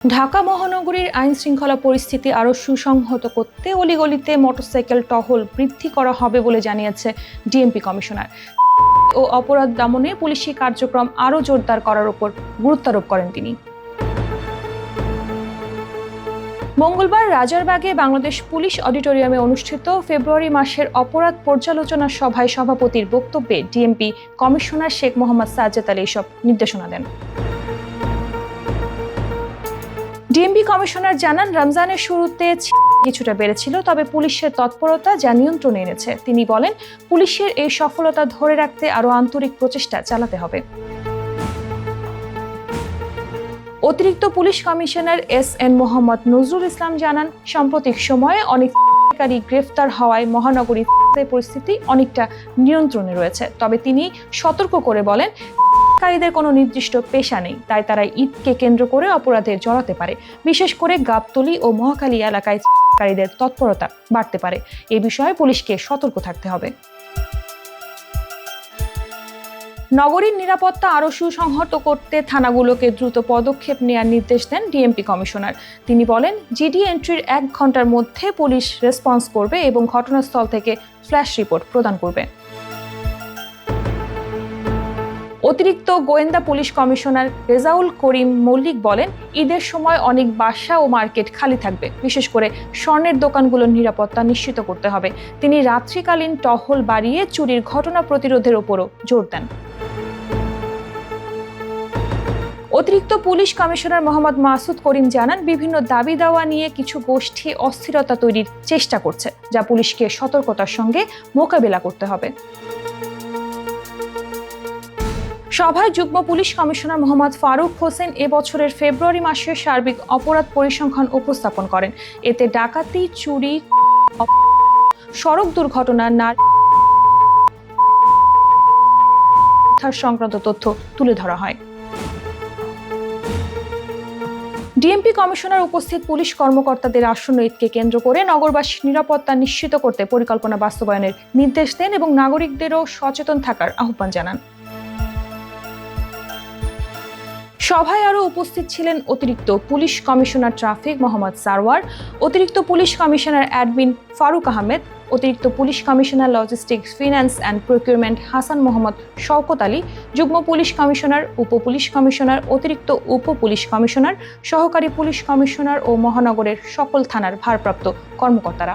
ঢাকা মহানগরীর আইন শৃঙ্খলা পরিস্থিতি আরও সুসংহত করতে অলিগলিতে মোটরসাইকেল টহল বৃদ্ধি করা হবে বলে জানিয়েছে ডিএমপি কমিশনার ও অপরাধ দমনে পুলিশি কার্যক্রম আরও জোরদার করার উপর গুরুত্বারোপ করেন তিনি। মঙ্গলবার রাজারবাগে বাংলাদেশ পুলিশ অডিটোরিয়ামে অনুষ্ঠিত ফেব্রুয়ারি মাসের অপরাধ পর্যালোচনা সভায় সভাপতির বক্তব্যে ডিএমপি কমিশনার শেখ মোহাম্মদ সাজ্জাদ আলী এসব নির্দেশনা দেন। ডিএমপি কমিশনার জানান, রমজানের শুরুতে কিছুটা বেড়েছিল, তবে পুলিশের তৎপরতা যা নিয়ন্ত্রণে এনেছে। তিনি বলেন, পুলিশের এই সফলতা ধরে রাখতে আরও আন্তরিক প্রচেষ্টা চালাতে হবে। অতিরিক্ত police commissioner SN. Mohammad Nazrul Islam জানান, সাম্প্রতিক সময়ে অনেক গ্রেফতার হওয়ায় মহানগরীর পরিস্থিতি অনেকটা নিয়ন্ত্রণে রয়েছে। তবে তিনি সতর্ক করে বলেন, কারীদের কোনো নির্দিষ্ট পেশা নেই, তাই তারা ঈদকে কেন্দ্র করে অপরাধে জড়াতে পারে। বিশেষ করে গাবতলী ও মহাখালী এলাকায় কারীদের তৎপরতা বাড়তে পারে। এ বিষয়ে পুলিশকে সতর্ক থাকতে হবে। নগরীর নিরাপত্তা আরও সুসংহত করতে থানাগুলোকে দ্রুত পদক্ষেপ নেওয়ার নির্দেশ দেন ডিএমপি কমিশনার। তিনি বলেন, জিডি এন্ট্রির 1 ঘন্টার মধ্যে পুলিশ রেসপন্স করবে এবং ঘটনাস্থল থেকে ফ্ল্যাশ রিপোর্ট প্রদান করবে। অতিরিক্ত গোয়েন্দা পুলিশ কমিশনার রেজাউল করিম মল্লিক বলেন, ঈদের সময় অনেক বাসা ও মার্কেট খালি থাকবে। বিশেষ করে স্বর্ণের দোকানগুলোর নিরাপত্তা নিশ্চিত করতে হবে। তিনি রাত্রিকালীন টহল বাড়িয়ে চুরির ঘটনা প্রতিরোধের উপরও জোর দেন। অতিরিক্ত পুলিশ কমিশনার মোহাম্মদ মাসুদ করিম জানান, বিভিন্ন দাবি দাওয়া নিয়ে কিছু গোষ্ঠী অস্থিরতা তৈরির চেষ্টা করছে, যা পুলিশকে সতর্কতার সঙ্গে মোকাবেলা করতে হবে। সভায় যুগ্ম পুলিশ কমিশনার মোহাম্মদ ফারুক হোসেন এবছরের ফেব্রুয়ারি মাসের সার্বিক অপরাধ পরিসংখ্যান উপস্থাপন করেন। এতে ডাকাতি, চুরি, সড়ক দুর্ঘটনা, নারী সংক্রান্ত তথ্য তুলে ধরা হয়। ডিএমপি কমিশনার উপস্থিত পুলিশ কর্মকর্তাদের আসন্ন ঈদকে কেন্দ্র করে নগরবাসীর নিরাপত্তা নিশ্চিত করতে পরিকল্পনা বাস্তবায়নের নির্দেশ দেন এবং নাগরিকদেরও সচেতন থাকার আহ্বান জানান। সভায় আরও উপস্থিত ছিলেন অতিরিক্ত police commissioner traffic Mohammad Sarwar, অতিরিক্ত police commissioner admin Faruk Ahmed, অতিরিক্ত police commissioner logistics, finance and procurement Hasan Mohammad Shawkat Ali, যুগ্ম পুলিশ কমিশনার, উপ পুলিশ কমিশনার, অতিরিক্ত উপ পুলিশ কমিশনার, সহকারী পুলিশ কমিশনার ও মহানগরের সকল থানার ভারপ্রাপ্ত কর্মকর্তারা।